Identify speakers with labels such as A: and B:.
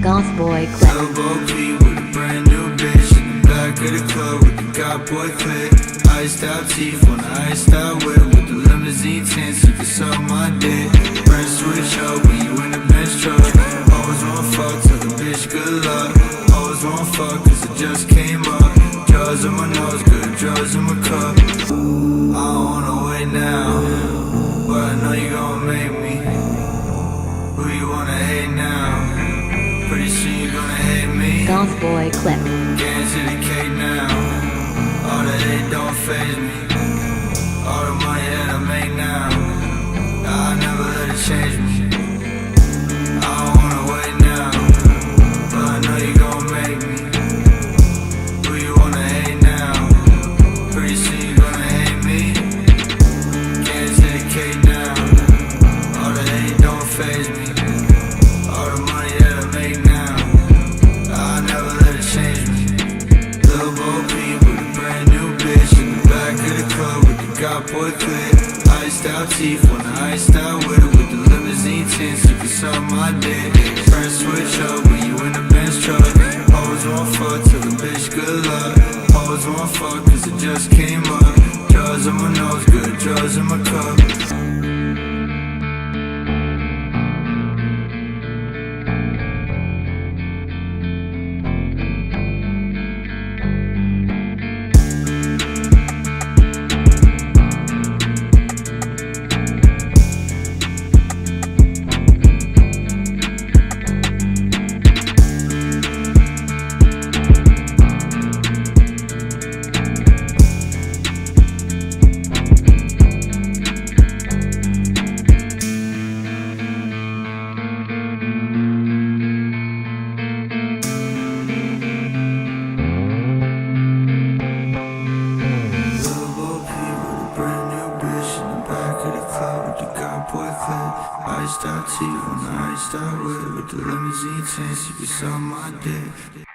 A: Goth boy clip.
B: Elbow Peep with a brand new bitch in the back of the club with the God boy clip. Iced out teeth on the iced out whip with the limousine tints. You can suck my dick. Friend switch up when you in the Benz truck. Always wanna fuck, tell the bitch good luck. Always wanna fuck cause it just came up. Drugs in my nose, good drugs in my cup. I don't wanna wait now, but I know you gon' make me. Who you wanna hate now? Pretty soon you gonna hate me.
A: Goth boy clip.
B: Get into the cake now. All the hate don't faze me. All the money that I make now, I never let it change me. I don't wanna wait now, but I know you gon' make me. Who you wanna hate now? Pretty soon you gonna hate me. Get into the cake now. All the hate don't faze me. All the money that I make now, I never let it change me. Lil' Bo Peep with a brand new bitch in the back of the club with the God boy clip. Iced out teeth on the iced out whip with the limousine tints. You can suck my dick. Friend switch up when you in the Benz truck. Always wanna fuck, tell the bitch good luck. Always wanna fuck cause it just came up. Drugs in my nose, good drugs in my cup. Iced out teeth on the iced out whip with the limousine tints. You can suck my dick.